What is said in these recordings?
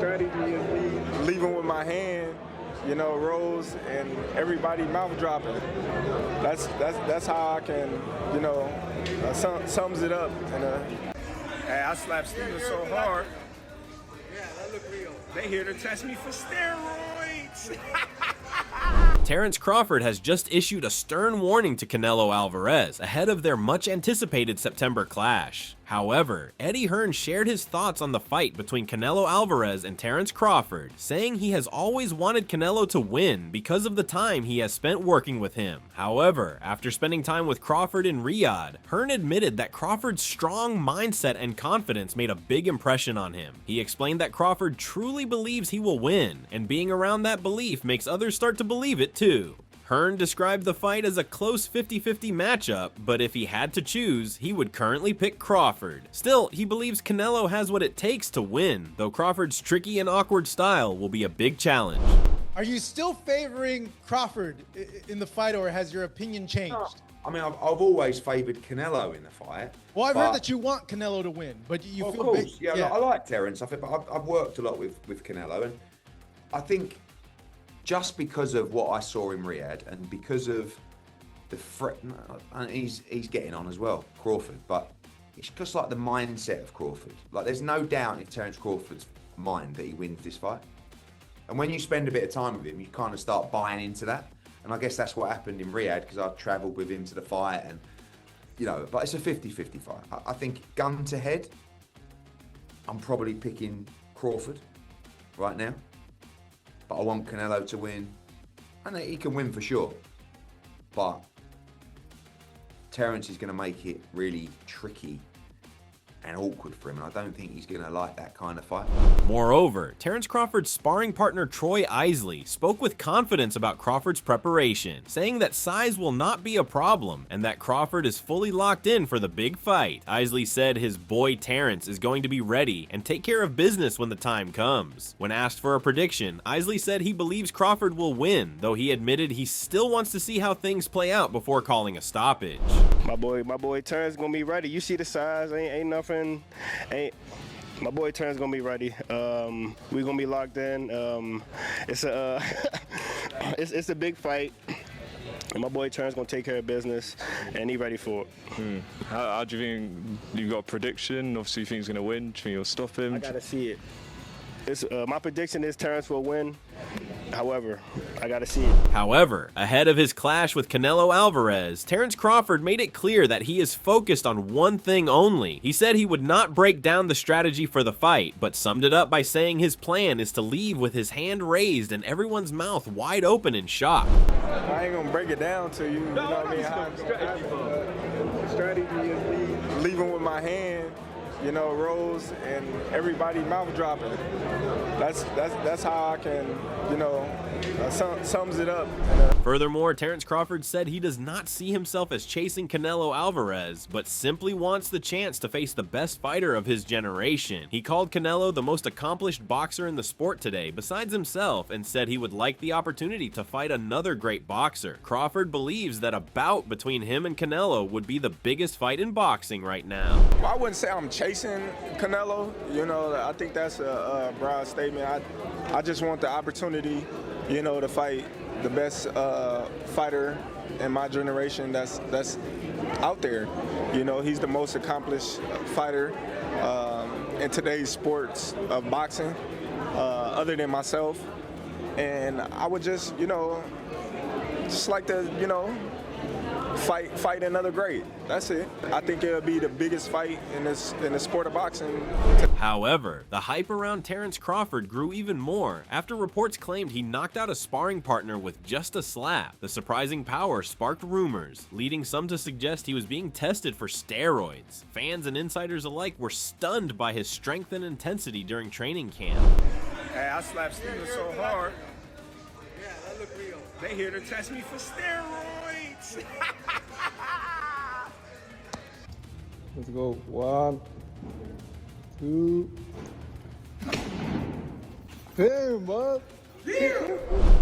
strategy is me leaving with my hand, you know, rolls and everybody mouth dropping. That's how I can, you know, sums it up. And hey, I slapped Steven so hard. Yeah, that looked real. They here to test me for steroids. Terence Crawford has just issued a stern warning to Canelo Alvarez ahead of their much-anticipated September clash. However, Eddie Hearn shared his thoughts on the fight between Canelo Alvarez and Terence Crawford, saying he has always wanted Canelo to win because of the time he has spent working with him. However, after spending time with Crawford in Riyadh, Hearn admitted that Crawford's strong mindset and confidence made a big impression on him. He explained that Crawford truly believes he will win, and being around that belief makes others start to believe it too. Hearn described the fight as a close 50-50 matchup, but if he had to choose, he would currently pick Crawford. Still, he believes Canelo has what it takes to win, though Crawford's tricky and awkward style will be a big challenge. Are you still favoring Crawford in the fight, or has your opinion changed? No. I mean, I've always favoured Canelo in the fight. Well, I've heard that you want Canelo to win, but you feel... Of course, yeah. I like Terence. I've worked a lot with Canelo, and I think just because of what I saw in Riyadh and because of the and he's getting on as well, Crawford, but it's just like the mindset of Crawford. Like, there's no doubt in Terence Crawford's mind that he wins this fight. And when you spend a bit of time with him, you kind of start buying into that. And I guess that's what happened in Riyadh, because I travelled with him to the fight, and, you know, but it's a 50-50 fight. I think gun to head, I'm probably picking Crawford right now. But I want Canelo to win. And he can win for sure. But Terence is going to make it really tricky and awkward for him, and I don't think he's going to like that kind of fight. Moreover, Terence Crawford's sparring partner Troy Isley spoke with confidence about Crawford's preparation, saying that size will not be a problem and that Crawford is fully locked in for the big fight. Isley said his boy Terence is going to be ready and take care of business when the time comes. When asked for a prediction, Isley said he believes Crawford will win, though he admitted he still wants to see how things play out before calling a stoppage. My boy Terence gonna be ready. You see the size, ain't nothing. My boy Terence gonna be ready. We gonna be locked in. It's a big fight, and my boy Terence gonna take care of business, and he ready for it. How do you think? You got a prediction? Obviously, you think he's gonna win. Do you think you'll stop him? I gotta see it. My prediction is Terence will win. However, I gotta see it. However, ahead of his clash with Canelo Alvarez, Terence Crawford made it clear that he is focused on one thing only. He said he would not break down the strategy for the fight, but summed it up by saying his plan is to leave with his hand raised and everyone's mouth wide open in shock. I ain't gonna break it down to you, you know what I mean? How strategy is me leaving with my hand, you know, rolls and everybody mouth dropping. That's how I can, you know, sums it up. Furthermore, Terence Crawford said he does not see himself as chasing Canelo Alvarez, but simply wants the chance to face the best fighter of his generation. He called Canelo the most accomplished boxer in the sport today, besides himself, and said he would like the opportunity to fight another great boxer. Crawford believes that a bout between him and Canelo would be the biggest fight in boxing right now. Well, I wouldn't say I'm chasing Canelo. You know, I think that's a broad statement. I just want the opportunity, you know, to fight the best fighter in my generation that's out there. You know, he's the most accomplished fighter in today's sports of boxing, other than myself. And I would just, you know, just like to, you know, fight another great. That's it. I think it'll be the biggest fight in the sport of boxing. However, the hype around Terence Crawford grew even more after reports claimed he knocked out a sparring partner with just a slap. The surprising power sparked rumors, leading some to suggest he was being tested for steroids. Fans and insiders alike were stunned by his strength and intensity during training camp. Hey, I slapped Steven so hard. Yeah, that looked real. They here to test me for steroids. Let's go. 1, 2. Damn, bud.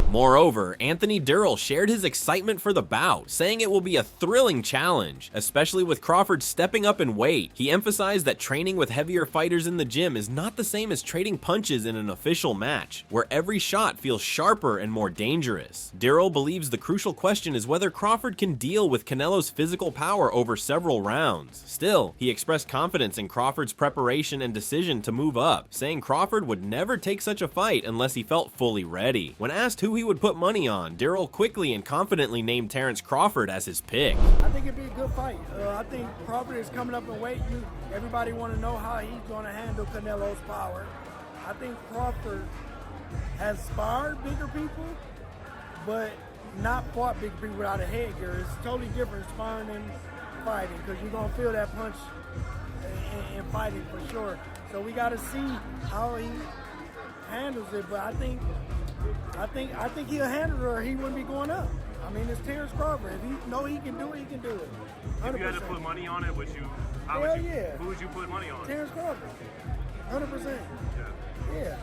Moreover, Anthony Durrell shared his excitement for the bout, saying it will be a thrilling challenge, especially with Crawford stepping up in weight. He emphasized that training with heavier fighters in the gym is not the same as trading punches in an official match, where every shot feels sharper and more dangerous. Durrell believes the crucial question is whether Crawford can deal with Canelo's physical power over several rounds. Still, he expressed confidence in Crawford's preparation and decision to move up, saying Crawford would never take such a fight unless he felt fully ready. When asked who he would put money on, Durrell quickly and confidently named Terence Crawford as his pick. I think it'd be a good fight. I think Crawford is coming up in weight. Everybody want to know how he's going to handle Canelo's power. I think Crawford has sparred bigger people, but not fought bigger people without a headgear. It's totally different sparring and fighting, because you're going to feel that punch in fighting for sure. So we got to see how he handles it, but I think he'll handle it, or he wouldn't be going up. I mean, it's Terence Crawford. If he know he can do it, he can do it. 100%. If you had to put money on it, would you? Yeah. Who would you put money on? Terence Crawford. 100%. Yeah.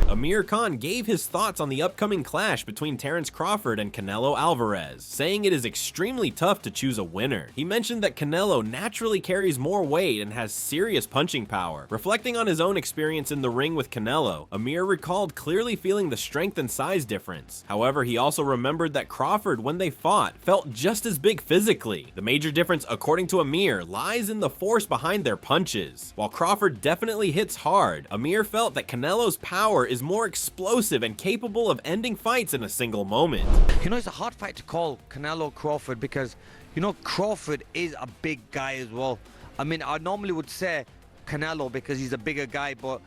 Amir Khan gave his thoughts on the upcoming clash between Terence Crawford and Canelo Alvarez, saying it is extremely tough to choose a winner. He mentioned that Canelo naturally carries more weight and has serious punching power. Reflecting on his own experience in the ring with Canelo, Amir recalled clearly feeling the strength and size difference. However, he also remembered that Crawford, when they fought, felt just as big physically. The major difference, according to Amir, lies in the force behind their punches. While Crawford definitely hits hard, Amir felt that Canelo's power is more explosive and capable of ending fights in a single moment. You know, it's a hard fight to call, Canelo Crawford, because, you know, Crawford is a big guy as well. I mean, I normally would say Canelo because he's a bigger guy, but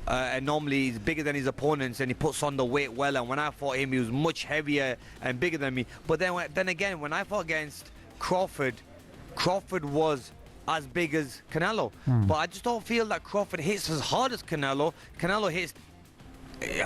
and normally he's bigger than his opponents and he puts on the weight well. And when I fought him, he was much heavier and bigger than me. But then again, when I fought against Crawford, Crawford was as big as Canelo. But I just don't feel that Crawford hits as hard as Canelo. Canelo hits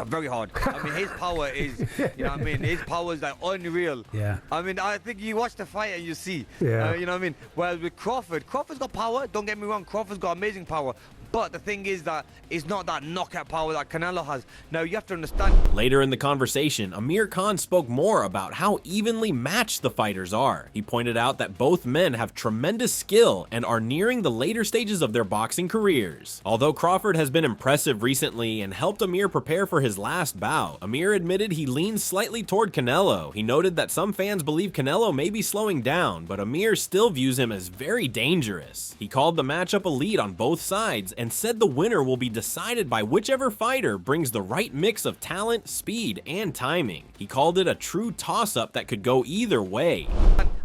very hard. I mean, his power is, you know what I mean? His power is like unreal. Yeah. I mean, I think you watch the fight and you see. Yeah. You know what I mean? Whereas with Crawford's got power. Don't get me wrong, Crawford's got amazing power. But the thing is that it's not that knockout power that Canelo has. Now, you have to understand. Later in the conversation, Amir Khan spoke more about how evenly matched the fighters are. He pointed out that both men have tremendous skill and are nearing the later stages of their boxing careers. Although Crawford has been impressive recently and helped Amir prepare for his last bout, Amir admitted he leans slightly toward Canelo. He noted that some fans believe Canelo may be slowing down, but Amir still views him as very dangerous. He called the matchup elite on both sides and said the winner will be decided by whichever fighter brings the right mix of talent, speed, and timing. He called it a true toss-up that could go either way.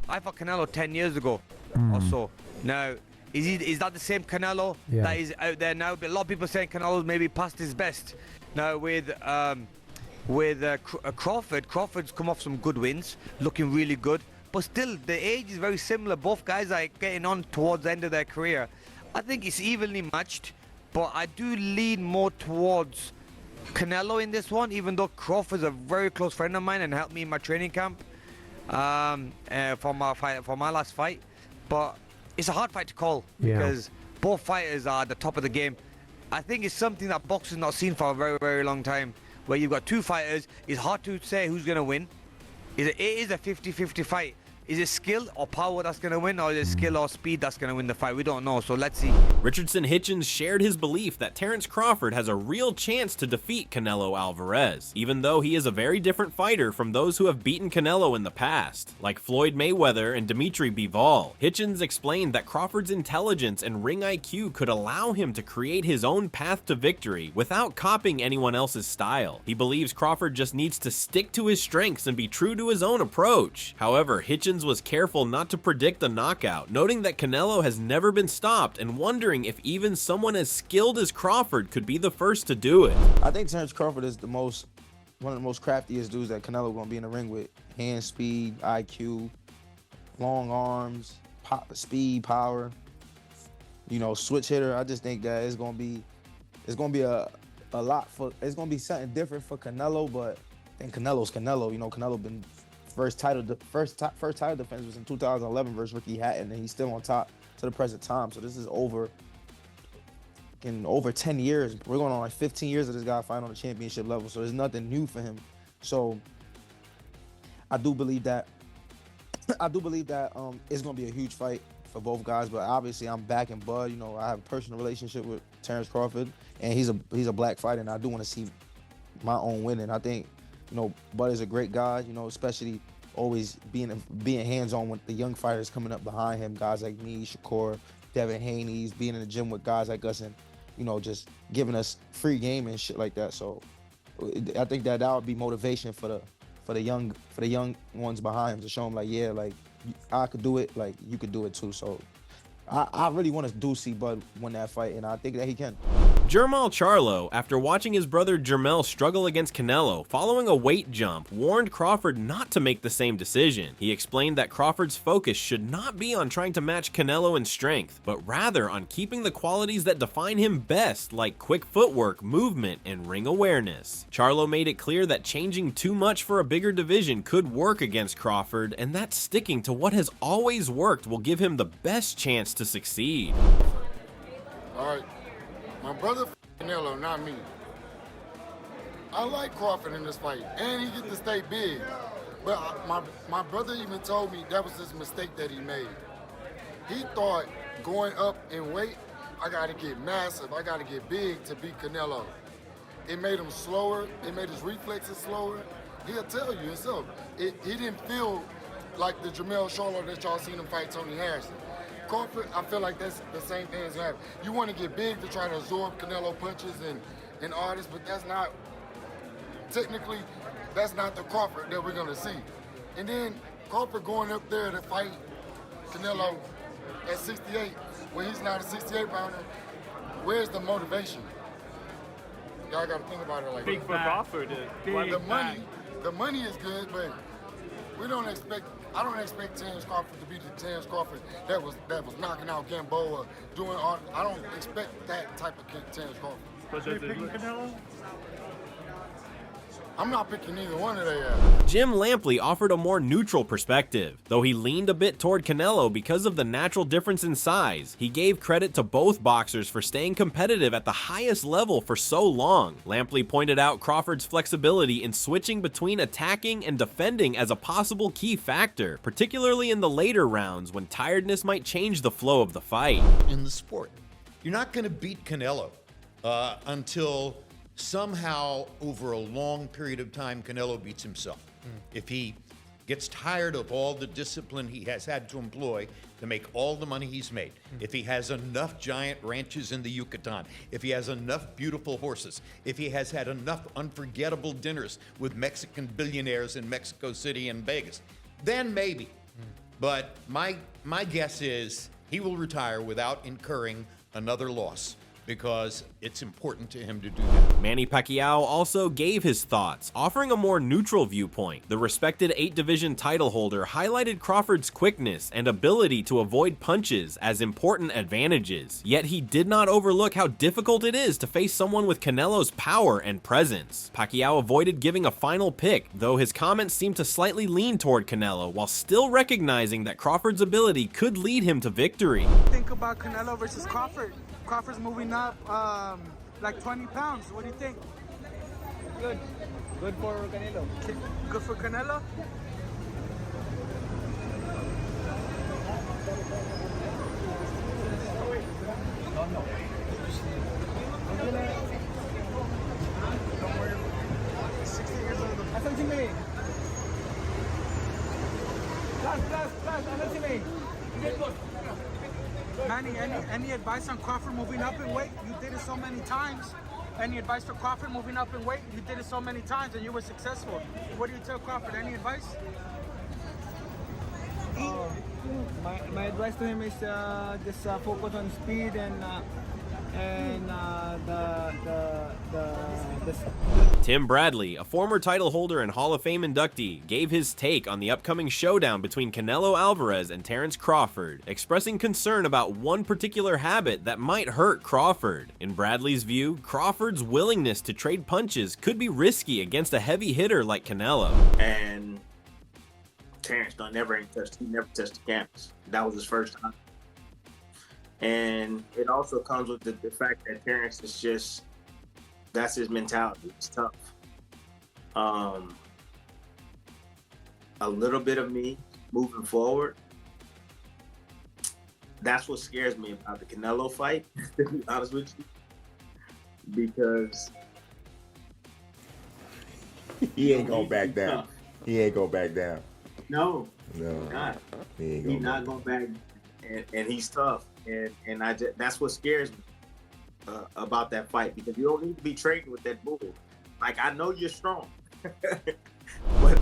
I fought Canelo 10 years ago or so. Now, is that the same Canelo that is out there now? But a lot of people saying Canelo's maybe past his best. Now with Crawford, Crawford's come off some good wins, looking really good. But still, the age is very similar. Both guys are getting on towards the end of their career. I think it's evenly matched, but I do lean more towards Canelo in this one, even though Crawford's a very close friend of mine and helped me in my training camp for my last fight. But it's a hard fight to call because both fighters are at the top of the game. I think it's something that boxing's not seen for a very, very long time, where you've got two fighters. It's hard to say who's going to win. It is a 50-50 fight. Is it skill or power that's going to win, or is it skill or speed that's going to win the fight? We don't know, so let's see. Richardson Hitchens shared his belief that Terence Crawford has a real chance to defeat Canelo Alvarez, even though he is a very different fighter from those who have beaten Canelo in the past, like Floyd Mayweather and Dimitri Bivol. Hitchens explained that Crawford's intelligence and ring IQ could allow him to create his own path to victory without copying anyone else's style. He believes Crawford just needs to stick to his strengths and be true to his own approach. However, Hitchens was careful not to predict a knockout, noting that Canelo has never been stopped and wondering if even someone as skilled as Crawford could be the first to do it. I think Terence Crawford is one of the most craftiest dudes that Canelo gonna be in the ring with. Hand speed, IQ, long arms, speed, power. You know, switch hitter. I just think that it's gonna be a lot for. It's gonna be something different for Canelo, but I think Canelo's Canelo. You know, Canelo been first title defense was in 2011 versus Ricky Hatton, and he's still on top to the present time. So this is over in over 10 years. We're going on like 15 years of this guy fighting on the championship level, so there's nothing new for him. So I do believe that it's gonna be a huge fight for both guys. But obviously, I'm backing Bud. You know, I have a personal relationship with Terence Crawford, and he's a black fighter, and I do want to see my own winning. I think, you know, Bud is a great guy. You know, especially always being hands-on with the young fighters coming up behind him, guys like me, Shakur, Devin Haney's, being in the gym with guys like us, and, you know, just giving us free game and shit like that. So I think that would be motivation for the young ones behind him, to show them like, yeah, like I could do it, like you could do it too. So I really want to see Bud win that fight, and I think that he can. Jermall Charlo, after watching his brother Jermell struggle against Canelo following a weight jump, warned Crawford not to make the same decision. He explained that Crawford's focus should not be on trying to match Canelo in strength, but rather on keeping the qualities that define him best, like quick footwork, movement, and ring awareness. Charlo made it clear that changing too much for a bigger division could work against Crawford, and that sticking to what has always worked will give him the best chance to succeed. All right. My brother Canelo, not me. I like Crawford in this fight, and he gets to stay big. But my brother even told me that was his mistake that he made. He thought going up in weight, I got to get massive, I got to get big to beat Canelo. It made him slower, it made his reflexes slower. He'll tell you himself. He didn't feel like the Jermell Charlo that y'all seen him fight Tony Harrison. Crawford, I feel like that's the same thing as happening. You want to get big to try to absorb Canelo punches and all this, but that's not, technically, that's not the Crawford that we're going to see. And then Crawford going up there to fight Canelo at 68, when he's not a 68-pounder, where's the motivation? Y'all got to think about it like Big for Crawford. The money is good, but we don't expect. I don't expect Terence Crawford to be the Terence Crawford that was knocking out Gamboa, doing all. I don't expect that type of Terence Crawford. But does it look Canelo? I'm not picking either one of them. Jim Lampley offered a more neutral perspective. Though he leaned a bit toward Canelo because of the natural difference in size, he gave credit to both boxers for staying competitive at the highest level for so long. Lampley pointed out Crawford's flexibility in switching between attacking and defending as a possible key factor, particularly in the later rounds when tiredness might change the flow of the fight. In the sport, you're not going to beat Canelo until somehow over a long period of time Canelo beats himself. If he gets tired of all the discipline he has had to employ to make all the money he's made, if he has enough giant ranches in the Yucatan, if he has enough beautiful horses, if he has had enough unforgettable dinners with Mexican billionaires in Mexico City and Vegas, then maybe. But my guess is he will retire without incurring another loss, because it's important to him to do that. Manny Pacquiao also gave his thoughts, offering a more neutral viewpoint. The respected 8-division title holder highlighted Crawford's quickness and ability to avoid punches as important advantages, yet he did not overlook how difficult it is to face someone with Canelo's power and presence. Pacquiao avoided giving a final pick, though his comments seemed to slightly lean toward Canelo, while still recognizing that Crawford's ability could lead him to victory. Think about Canelo versus Crawford. Crawford's moving up like 20 pounds. What do you think? Good. Good for Canelo. Good for Canelo? Manny, any advice on Crawford moving up in weight? You did it so many times. Any advice for Crawford moving up in weight? You did it so many times and you were successful. What do you tell Crawford? Any advice? My advice to him is just focus on speed and Tim Bradley, a former title holder and Hall of Fame inductee, gave his take on the upcoming showdown between Canelo Alvarez and Terence Crawford, expressing concern about one particular habit that might hurt Crawford. In Bradley's view, Crawford's willingness to trade punches could be risky against a heavy hitter like Canelo. And Terence never touched the canvas. That was his first time. And it also comes with the fact that Terence is just, that's his mentality. It's tough. A little bit of me moving forward, that's what scares me about the Canelo fight, to be honest with you. Because he ain't gonna back down. He ain't gonna back down. No, not. He ain't he's not gonna back, and he's tough, and that's what scares me about that fight, because you don't need to be trading with that bull. Like, I know you're strong.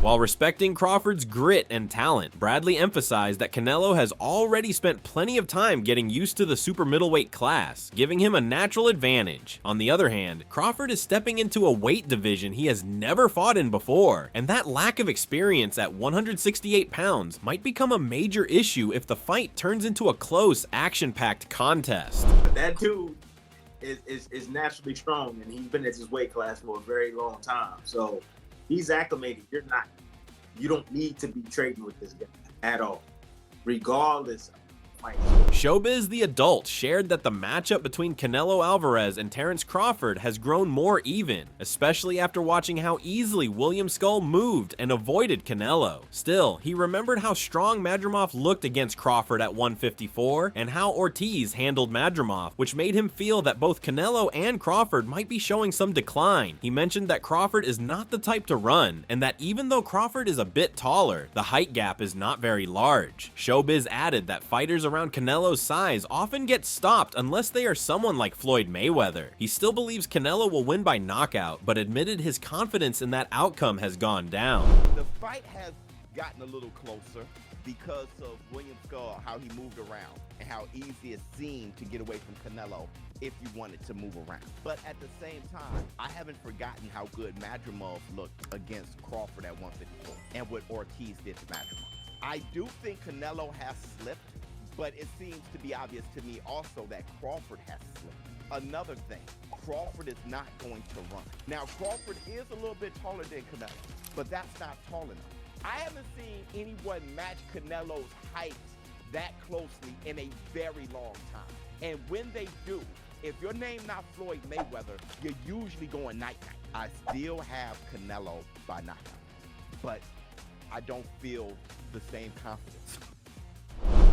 While respecting Crawford's grit and talent, Bradley emphasized that Canelo has already spent plenty of time getting used to the super middleweight class, giving him a natural advantage. On the other hand, Crawford is stepping into a weight division he has never fought in before, and that lack of experience at 168 pounds might become a major issue if the fight turns into a close, action-packed contest. That dude is naturally strong, and he's been at this weight class for a very long time. So he's acclimated. You don't need to be trading with this guy at all, regardless of fight. Showbiz the Adult shared that the matchup between Canelo Alvarez and Terence Crawford has grown more even, especially after watching how easily William Skull moved and avoided Canelo. Still, he remembered how strong Madrimov looked against Crawford at 154 and how Ortiz handled Madrimov, which made him feel that both Canelo and Crawford might be showing some decline. He mentioned that Crawford is not the type to run, and that even though Crawford is a bit taller, the height gap is not very large. Showbiz added that fighters around Canelo's size often get stopped unless they are someone like Floyd Mayweather. He still believes Canelo will win by knockout, but admitted his confidence in that outcome has gone down. The fight has gotten a little closer because of William Skull, how he moved around and how easy it seemed to get away from Canelo if you wanted to move around. But at the same time, I haven't forgotten how good Madrimov looked against Crawford at 154 and what Ortiz did to Madrimov. I do think Canelo has slipped, but it seems to be obvious to me also that Crawford has slipped. Another thing, Crawford is not going to run. Now, Crawford is a little bit taller than Canelo, but that's not tall enough. I haven't seen anyone match Canelo's height that closely in a very long time. And when they do, if your name not Floyd Mayweather, you're usually going night-night. I still have Canelo by knockout, but I don't feel the same confidence.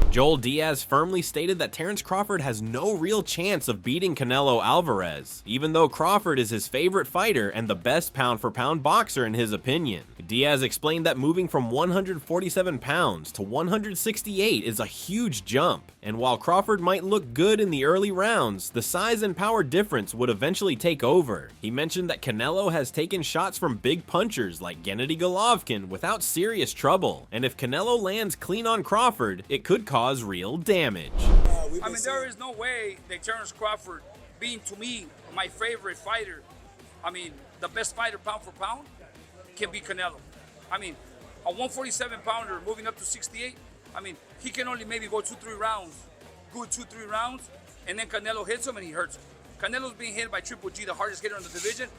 Joel Diaz firmly stated that Terence Crawford has no real chance of beating Canelo Alvarez, even though Crawford is his favorite fighter and the best pound-for-pound boxer in his opinion. Diaz explained that moving from 147 pounds to 168 is a huge jump, and while Crawford might look good in the early rounds, the size and power difference would eventually take over. He mentioned that Canelo has taken shots from big punchers like Gennady Golovkin without serious trouble, and if Canelo lands clean on Crawford, it could cause real damage. I mean, there is no way that Terence Crawford, being to me my favorite fighter, I mean, the best fighter pound for pound, can beat Canelo. I mean, a 147 pounder moving up to 68, I mean, he can only maybe go 2-3 rounds, good 2-3 rounds, and then Canelo hits him and he hurts him. Canelo's being hit by Triple G, the hardest hitter in the division,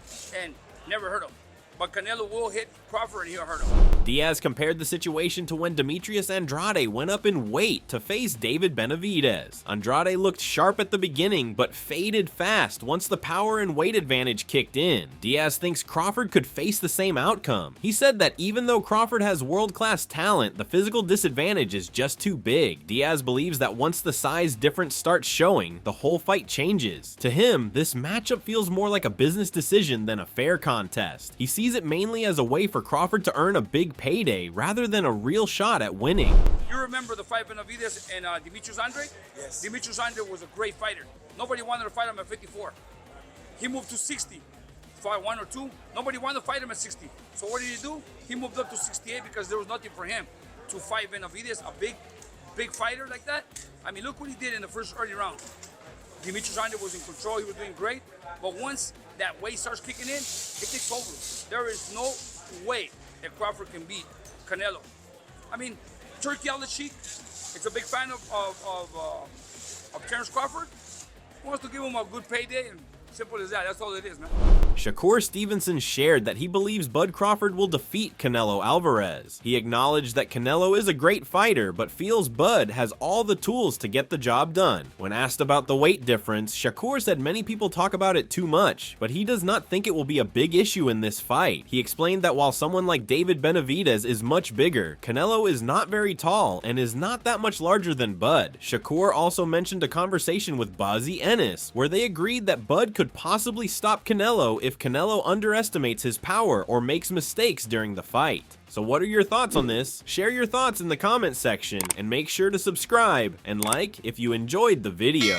and never hurt him. But Canelo will hit Crawford and he'll hurt him. Diaz compared the situation to when Demetrius Andrade went up in weight to face David Benavidez. Andrade looked sharp at the beginning, but faded fast once the power and weight advantage kicked in. Diaz thinks Crawford could face the same outcome. He said that even though Crawford has world-class talent, the physical disadvantage is just too big. Diaz believes that once the size difference starts showing, the whole fight changes. To him, this matchup feels more like a business decision than a fair contest. He sees it mainly as a way for Crawford to earn a big payday rather than a real shot at winning. You remember the fight Benavidez and Demetrius Andrade? Yes. Demetrius Andrade was a great fighter. Nobody wanted to fight him at 54. He moved to 60. Fought 1 or 2. Nobody wanted to fight him at 60. So what did he do? He moved up to 68 because there was nothing for him to fight Benavidez, a big fighter like that. I mean, look what he did in the first early round. Demetrius Andrade was in control. He was doing great. But once that weight starts kicking in, it takes over. There is no way that Crawford can beat Canelo. I mean, Turkey Al-Sheikh is a big fan of Terence Crawford. He wants to give him a good payday, and simple as that. That's all it is, man. Shakur Stevenson shared that he believes Bud Crawford will defeat Canelo Alvarez. He acknowledged that Canelo is a great fighter, but feels Bud has all the tools to get the job done. When asked about the weight difference, Shakur said many people talk about it too much, but he does not think it will be a big issue in this fight. He explained that while someone like David Benavidez is much bigger, Canelo is not very tall and is not that much larger than Bud. Shakur also mentioned a conversation with Bazzi Ennis, where they agreed that Bud could possibly stop Canelo if Canelo underestimates his power or makes mistakes during the fight. So what are your thoughts on this? Share your thoughts in the comments section and make sure to subscribe and like if you enjoyed the video.